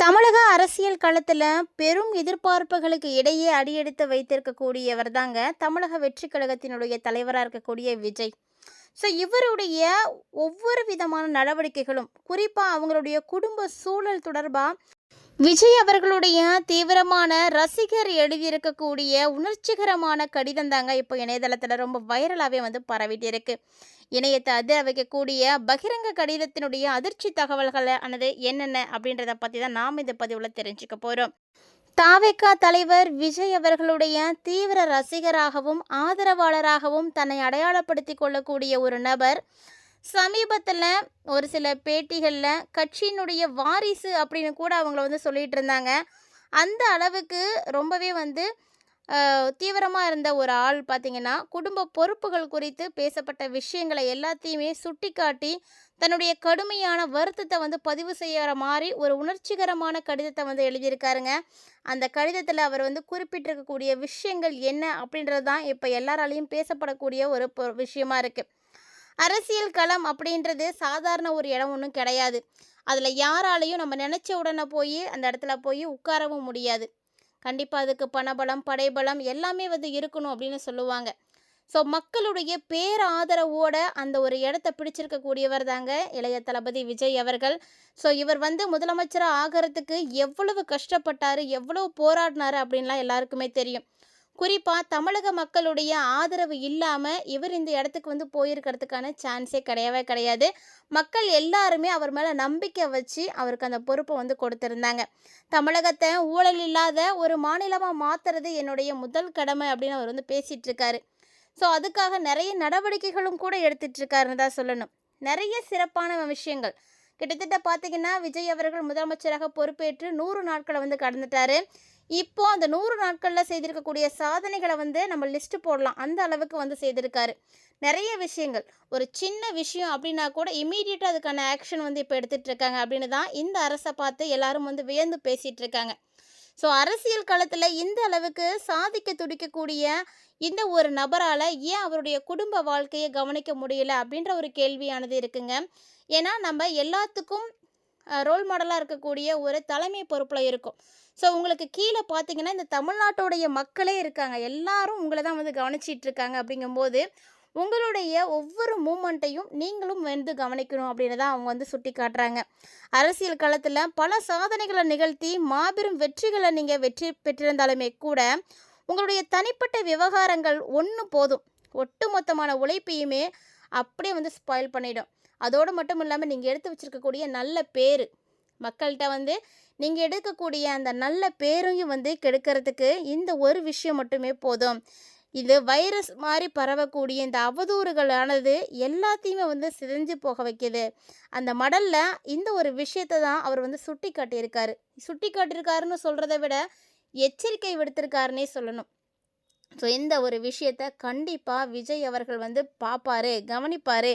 தமிழக அரசியல் களத்தில் பெரும் எதிர்பார்ப்புகளுக்கு இடையே அடியெடுத்து வைத்திருக்கக்கூடியவர் தாங்க தமிழக வெற்றி கழகத்தினுடைய தலைவராக இருக்கக்கூடிய விஜய். ஸோ இவருடைய ஒவ்வொரு விதமான நடவடிக்கைகளும், குறிப்பாக அவங்களுடைய குடும்ப சூழல் தொடர்பாக விஜய் அவர்களுடைய தீவிரமான ரசிகர் எழுதியிருக்கக்கூடிய உணர்ச்சிகரமான கடிதம் தாங்க இப்போ இணையதளத்தில் ரொம்ப வைரலாகவே பரவிட்டு இருக்கு. இணையத்தை அதிர வைக்கக்கூடிய பகிரங்க கடிதத்தினுடைய அதிர்ச்சி தகவல்கள் ஆனது என்னென்ன அப்படின்றத பற்றி தான் நாம் இந்த பதிவில் தெரிஞ்சுக்க போகிறோம். தாவேகா தலைவர் விஜய் அவர்களுடைய தீவிர ரசிகராகவும் ஆதரவாளராகவும் தன்னை அடையாளப்படுத்தி கொள்ளக்கூடிய ஒரு நபர் சமீபத்தில் ஒரு சில பேட்டிகளில் கட்சியினுடைய வாரிசு அப்படின்னு கூட அவங்கள சொல்லிகிட்டு இருந்தாங்க. அந்த அளவுக்கு ரொம்பவே தீவிரமாக இருந்த ஒரு ஆள் பார்த்திங்கன்னா, குடும்ப பொறுப்புகள் குறித்து பேசப்பட்ட விஷயங்களை எல்லாத்தையுமே சுட்டி காட்டி தன்னுடைய கடுமையான வருத்தத்தை பதிவு செய்கிற மாதிரி ஒரு உணர்ச்சிகரமான கடிதத்தை எழுதியிருக்காருங்க. அந்த கடிதத்தில் அவர் குறிப்பிட்டிருக்கக்கூடிய விஷயங்கள் என்ன அப்படின்றது தான் இப்போ எல்லாராலையும் பேசப்படக்கூடிய ஒரு விஷயமா இருக்குது. அரசியல் களம் அப்படின்றது சாதாரண ஒரு இடம் ஒன்றும் கிடையாது. அதில் யாராலையும் நம்ம நினச்ச உடனே போய் அந்த இடத்துல போய் உட்காரவும் முடியாது. கண்டிப்பாக அதுக்கு பணபலம், படைபலம் எல்லாமே இருக்கணும் அப்படின்னு சொல்லுவாங்க. ஸோ மக்களுடைய பேராதரவோட அந்த ஒரு இடத்த பிடிச்சிருக்கக்கூடியவர் தாங்க இளைய தளபதி விஜய் அவர்கள். ஸோ இவர் முதலமைச்சராக ஆகிறதுக்கு எவ்வளவு கஷ்டப்பட்டார், எவ்வளவு போராடினார் அப்படின்லாம் எல்லாருக்குமே தெரியும். குறிப்பாக தமிழக மக்களுடைய ஆதரவு இல்லாமல் இவர் இந்த இடத்துக்கு போயிருக்கிறதுக்கான சான்ஸே கிடையவே கிடையாது. மக்கள் எல்லாருமே அவர் மேலே நம்பிக்கை வச்சு அவருக்கு அந்த பொறுப்பை கொடுத்துருந்தாங்க. தமிழகத்தை ஊழல் இல்லாத ஒரு மாநிலமாக மாற்றுறது என்னுடைய முதல் கடமை அப்படின்னு அவர் பேசிகிட்டு இருக்காரு. ஸோ அதுக்காக நிறைய நடவடிக்கைகளும் கூட எடுத்துகிட்ருக்காருன்னு தான் சொல்லணும். நிறைய சிறப்பான விஷயங்கள் கிட்டத்தட்ட பார்த்திங்கன்னா, விஜய் அவர்கள் முதலமைச்சராக பொறுப்பேற்று 100 நாட்களை கடந்துட்டார். இப்போது அந்த 100 நாட்களில் செய்திருக்கக்கூடிய சாதனைகளை நம்ம லிஸ்ட்டு போடலாம். அந்த அளவுக்கு செய்திருக்காரு. நிறைய விஷயங்கள், ஒரு சின்ன விஷயம் அப்படின்னா கூட இமீடியட்டாக அதுக்கான ஆக்ஷன் இப்போ எடுத்துகிட்டு இருக்காங்க அப்படின்னு தான் இந்த அரசை பார்த்து எல்லாரும் வியந்து பேசிகிட்டு இருக்காங்க. ஸோ அரசியல் களத்தில் இந்த அளவுக்கு சாதிக்க துடிக்கக்கூடிய இந்த ஒரு நபரால் ஏன் அவருடைய குடும்ப வாழ்க்கையை கவனிக்க முடியல அப்படின்ற ஒரு கேள்வியானது இருக்குங்க. ஏன்னா நம்ம எல்லாத்துக்கும் ரோல் மாடலாக இருக்கக்கூடிய ஒரு தலைமை பொறுப்பில் இருக்கும். ஸோ உங்களுக்கு கீழே பார்த்தீங்கன்னா இந்த தமிழ்நாட்டுடைய மக்களே இருக்காங்க, எல்லாரும் உங்களை தான் கவனிச்சிட்டு இருக்காங்க. அப்படிங்கும்போது உங்களுடைய ஒவ்வொரு மூமெண்ட்டையும் நீங்களும் கவனிக்கணும் அப்படின்னு தான் அவங்க சுட்டி காட்டுறாங்க. அரசியல் களத்தில் பல சாதனைகளை நிகழ்த்தி மாபெரும் வெற்றிகளை நீங்கள் வெற்றி பெற்றிருந்தாலுமே கூட உங்களுடைய தனிப்பட்ட விவகாரங்கள் ஒன்று போதும், ஒட்டுமொத்தமான உழைப்பையுமே அப்படியே ஸ்பாயில் பண்ணிடும். அதோடு மட்டும் இல்லாமல் நீங்கள் எடுத்து வச்சுருக்கக்கூடிய நல்ல பேர், மக்கள்கிட்ட நீங்கள் எடுக்கக்கூடிய அந்த நல்ல பேரையும் கெடுக்கிறதுக்கு இந்த ஒரு விஷயம் மட்டுமே போதும். இது வைரஸ் மாதிரி பரவக்கூடிய இந்த அவதூறுகளானது எல்லாத்தையுமே சிதைஞ்சு போக வைக்கிது. அந்த மடலில் இந்த ஒரு விஷயத்தை தான் அவர் சுட்டி காட்டியிருக்காரு. சுட்டி காட்டியிருக்காருன்னு சொல்கிறத விட எச்சரிக்கை விடுத்திருக்காருன்னே சொல்லணும். ஸோ இந்த ஒரு விஷயத்தை கண்டிப்பாக விஜய் அவர்கள் பார்ப்பார், கவனிப்பார்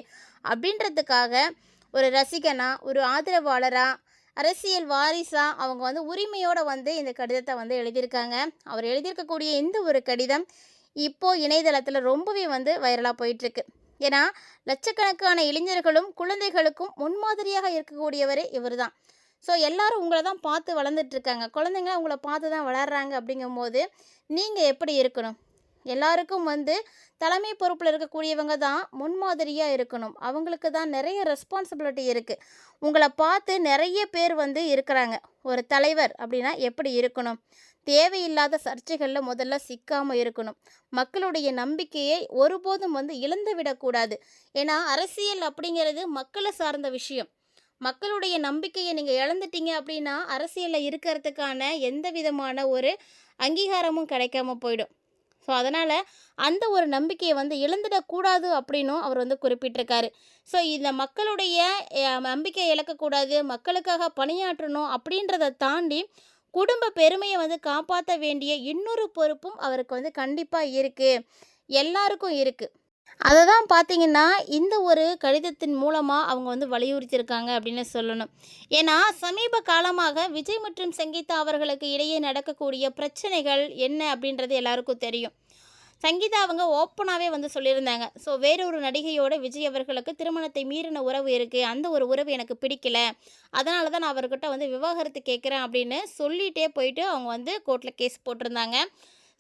அப்படின்றதுக்காக ஒரு ரசிகனா, ஒரு ஆதரவாளராக, அரசியல் வாரிசாக அவங்க உரிமையோடு இந்த கடிதத்தை எழுதியிருக்காங்க. அவர் எழுதியிருக்கக்கூடிய இந்த ஒரு கடிதம் இப்போது இணையதளத்தில் ரொம்பவே வைரலாக போயிட்டுருக்கு. ஏன்னா லட்சக்கணக்கான இளைஞர்களும் குழந்தைகளுக்கும் முன்மாதிரியாக இருக்கக்கூடியவரே இவர் தான். ஸோ எல்லோரும் உங்களை தான் பார்த்து வளர்ந்துட்டுருக்காங்க, குழந்தைங்க உங்களை பார்த்து தான் வளர்கிறாங்க. அப்படிங்கும்போது நீங்கள் எப்படி இருக்கணும்? எல்லாருக்கும் தலைமை பொறுப்பில் இருக்கக்கூடியவங்க தான் முன்மாதிரியாக இருக்கணும். அவங்களுக்கு தான் நிறைய ரெஸ்பான்சிபிலிட்டி இருக்குது. உங்களை பார்த்து நிறைய பேர் இருக்கிறாங்க. ஒரு தலைவர் அப்படின்னா எப்படி இருக்கணும்? தேவையில்லாத சர்ச்சைகளில் முதல்ல சிக்காமல் இருக்கணும். மக்களுடைய நம்பிக்கையை ஒருபோதும் இழந்து விடக்கூடாது. ஏன்னா அரசியல் அப்படிங்கிறது மக்களை சார்ந்த விஷயம். மக்களுடைய நம்பிக்கையை நீங்கள் இழந்துட்டீங்க அப்படின்னா அரசியலில் இருக்கிறதுக்கான எந்த விதமான ஒரு அங்கீகாரமும் கிடைக்காம போயிடும். ஸோ அதனால் அந்த ஒரு நம்பிக்கையை இழந்துடக்கூடாது அப்படின்னும் அவர் குறிப்பிட்டிருக்காரு. ஸோ இந்த மக்களுடைய நம்பிக்கையை இழக்கக்கூடாது, மக்களுக்காக பணியாற்றணும் அப்படின்றத தாண்டி குடும்ப பெருமையை காப்பாற்ற வேண்டிய இன்னொரு பொறுப்பும் அவருக்கு கண்டிப்பாக இருக்குது, எல்லாருக்கும் இருக்குது. அதை தான் பார்த்திங்கன்னா இந்த ஒரு கடிதத்தின் மூலமாக அவங்க வலியுறுத்தியிருக்காங்க அப்படின்னு சொல்லணும். ஏன்னா சமீப காலமாக விஜய் மற்றும் சங்கீதா அவர்களுக்கு இடையே நடக்கக்கூடிய பிரச்சனைகள் என்ன அப்படின்றது எல்லாருக்கும் தெரியும். சங்கீதா அவங்க ஓப்பனாகவே வந்து சொல்லியிருந்தாங்க. ஸோ வேறொரு நடிகையோட விஜய் அவர்களுக்கு திருமணத்தை மீறின உறவு இருக்குது, அந்த ஒரு உறவு எனக்கு பிடிக்கல, அதனால தான் நான் அவர்கிட்ட வந்து விவாகரத்து கேட்குறேன் அப்படின்னு சொல்லிகிட்டே போயிட்டு அவங்க வந்து கோர்ட்டில் கேஸ் போட்டிருந்தாங்க.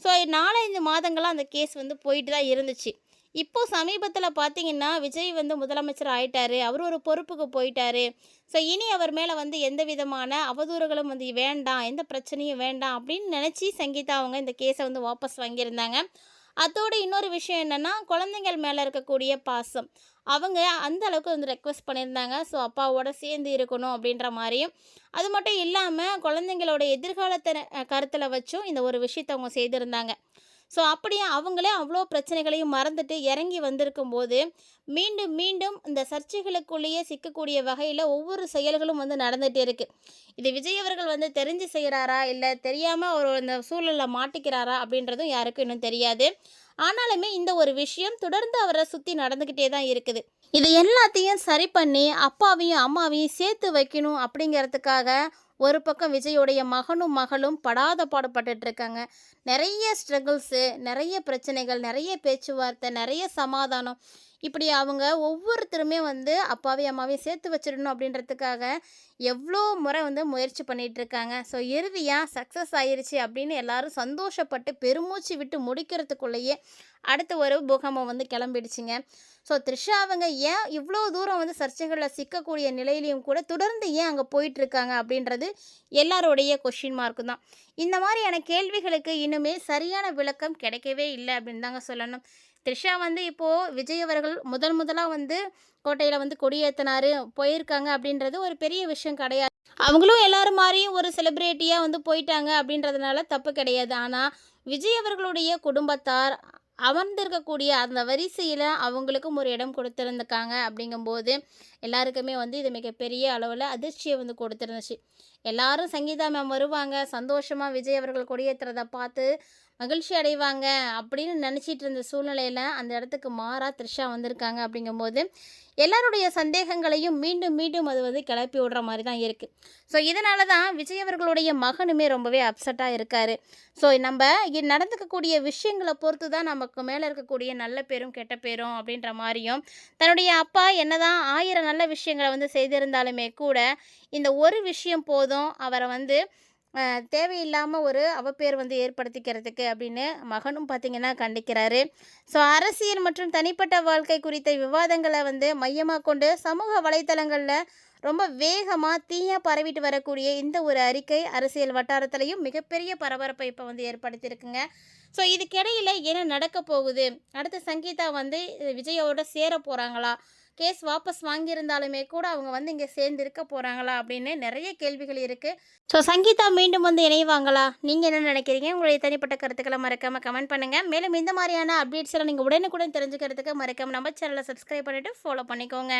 ஸோ 4-5 மாதங்களாக அந்த கேஸ் வந்து போயிட்டு தான் இருந்துச்சு. இப்போ சமீபத்தில் பார்த்தீங்கன்னா விஜய் வந்து முதலமைச்சர் ஆயிட்டாரு, அவர் ஒரு பொறுப்புக்கு போயிட்டாரு. ஸோ இனி அவர் மேலே வந்து எந்த விதமான அவதூறுகளும் வந்து வேண்டாம், எந்த பிரச்சனையும் வேண்டாம் அப்படின்னு நினச்சி சங்கீதா அவங்க இந்த கேஸை வந்து வாபஸ் வாங்கியிருந்தாங்க. அதோட இன்னொரு விஷயம் என்னென்னா, குழந்தைங்கள் மேலே இருக்கக்கூடிய பாசம், அவங்க அந்த அளவுக்கு வந்து ரெக்வஸ்ட் பண்ணியிருந்தாங்க. ஸோ அப்பாவோட சேர்ந்து இருக்கணும் அப்படின்ற மாதிரியும், அது மட்டும் இல்லாமல் குழந்தைங்களோட எதிர்காலத்தை கருத்தில் வச்சும் இந்த ஒரு விஷயத்தை அவங்க செய்திருந்தாங்க. ஸோ அப்படியே அவங்களே அவ்வளோ பிரச்சனைகளையும் மறந்துட்டு இறங்கி வந்திருக்கும்போது, மீண்டும் மீண்டும் இந்த சர்ச்சைகளுக்குள்ளேயே சிக்கக்கூடிய வகையில் ஒவ்வொரு செயல்களும் வந்து நடந்துகிட்டே இருக்குது. இது விஜய் அவர்கள் வந்து தெரிஞ்சு செய்கிறாரா, இல்லை தெரியாமல் அவர் அந்த சூழலில் மாட்டிக்கிறாரா அப்படின்றதும் யாருக்கும் இன்னும் தெரியாது. ஆனாலுமே இந்த ஒரு விஷயம் தொடர்ந்து அவரை சுற்றி நடந்துக்கிட்டே தான் இருக்குது. இது எல்லாத்தையும் சரி பண்ணி அப்பாவையும் அம்மாவையும் சேர்த்து வைக்கணும் அப்படிங்கிறதுக்காக ஒரு பக்கம் விஜயோடைய மகனும் மகளும் படாத பாடுபட்டுட்டு இருக்காங்க. நிறைய ஸ்ட்ரகிள்ஸு, நிறைய பிரச்சனைகள், நிறைய பேச்சுவார்த்தை, நிறைய சமாதானம், இப்படி அவங்க ஒவ்வொருத்தருமே வந்து அப்பாவையும் அம்மாவையும் சேர்த்து வச்சிடணும் அப்படின்றதுக்காக எவ்வளோ முறை வந்து முயற்சி பண்ணிகிட்ருக்காங்க. ஸோ இறுதியாக சக்ஸஸ் ஆயிருச்சு அப்படின்னு எல்லாரும் சந்தோஷப்பட்டு பெருமூச்சு விட்டு முடிக்கிறதுக்குள்ளேயே அடுத்த ஒரு பூகம்பம் வந்து கிளம்பிடுச்சுங்க. ஸோ த்ரிஷா அவங்க ஏன் இவ்வளோ தூரம் வந்து சர்ச்சைகளில் சிக்கக்கூடிய நிலையிலையும் கூட தொடர்ந்து ஏன் அங்கே போயிட்டுருக்காங்க அப்படின்றது எல்லாரோடைய கொஷின் மார்க்கு தான். இந்த மாதிரியான கேள்விகளுக்கு இன்னுமே சரியான விளக்கம் கிடைக்கவே இல்லை அப்படின்னு தாங்க சொல்லணும். த்ரிஷா வந்து இப்போது விஜய் அவர்கள் முதலாக வந்து கோட்டையில் வந்து கொடியேற்றினாரு போயிருக்காங்க அப்படின்றது ஒரு பெரிய விஷயம் கிடையாது. அவங்களும் எல்லாரும் மாதிரியும் ஒரு செலிப்ரிட்டியாக வந்து போயிட்டாங்க அப்படின்றதுனால தப்பு கிடையாது. ஆனால் விஜய் அவர்களுடைய குடும்பத்தார் அமர்ந்திருக்கக்கூடிய அந்த வரிசையில் அவங்களுக்கும் ஒரு இடம் கொடுத்துருந்துருக்காங்க. அப்படிங்கும்போது எல்லாருக்குமே வந்து இது மிகப்பெரிய அளவில் அதிர்ச்சியை வந்து கொடுத்துருந்துச்சு. எல்லாரும் சங்கீதா மேம் வருவாங்க, சந்தோஷமாக விஜய் அவர்கள் கொடியேற்றுறதை பார்த்து மகிழ்ச்சி அடைவாங்க அப்படின்னு நினச்சிட்டு இருந்த சூழ்நிலையில் அந்த இடத்துக்கு மாறா த்ரிஷா வந்திருக்காங்க. அப்படிங்கும்போது எல்லாருடைய சந்தேகங்களையும் மீண்டும் மீண்டும் அது வந்து கிளப்பி விடுற மாதிரி தான் இருக்குது. ஸோ இதனால தான் விஜய் அவர்களுடைய மகனுமே ரொம்பவே அப்செட்டாக இருக்கார். ஸோ நம்ம நடந்துக்கக்கூடிய விஷயங்களை பொறுத்து தான் நமக்கு மேலே இருக்கக்கூடிய நல்ல பேரும் கெட்ட பேரும் அப்படின்ற மாதிரியும், தன்னுடைய அப்பா என்னதான் 1000 நல்ல விஷயங்களை வந்து செய்திருந்தாலுமே கூட இந்த ஒரு விஷயம் போதும் அவரை வந்து தேவையில்லாமல் ஒரு அவப்பேர் வந்து ஏற்படுத்திக்கிறதுக்கு அப்படின்னு மகனும் பார்த்திங்கன்னா கண்டிக்கிறாரு. ஸோ அரசியல் மற்றும் தனிப்பட்ட வாழ்க்கை குறித்த விவாதங்களை வந்து மையமாக கொண்டு சமூக வலைத்தளங்களில் ரொம்ப வேகமாக தீயாக பரவிட்டு வரக்கூடிய இந்த ஒரு அறிக்கை அரசியல் வட்டாரத்திலையும் மிகப்பெரிய பரபரப்பை இப்போ வந்து ஏற்படுத்தியிருக்குங்க. ஸோ இதுக்கிடையில் என்ன நடக்க போகுது, அடுத்து சங்கீதா வந்து விஜயோட சேர போகிறாங்களா, கேஸ் வாபஸ் வாங்கியிருந்தாலுமே கூட அவங்க வந்து இங்கே சேர்ந்து இருக்க போகிறாங்களா அப்படின்னு நிறைய கேள்விகள் இருக்குது. ஸோ சங்கீதா மீண்டும் வந்து இணைவாங்களா? நீங்கள் என்ன நினைக்கிறீங்க? உங்களுடைய தனிப்பட்ட கருத்துக்களை மறக்காமல் கமெண்ட் பண்ணுங்கள். மேலும் இந்த மாதிரியான அப்டேட்ஸ் எல்லாம் நீங்கள் உடனுக்குடன் தெரிஞ்சுக்கிறதுக்கு மறக்காமல் நம்ம சேனலை சப்ஸ்கிரைப் பண்ணிவிட்டு ஃபாலோ பண்ணிக்கோங்க.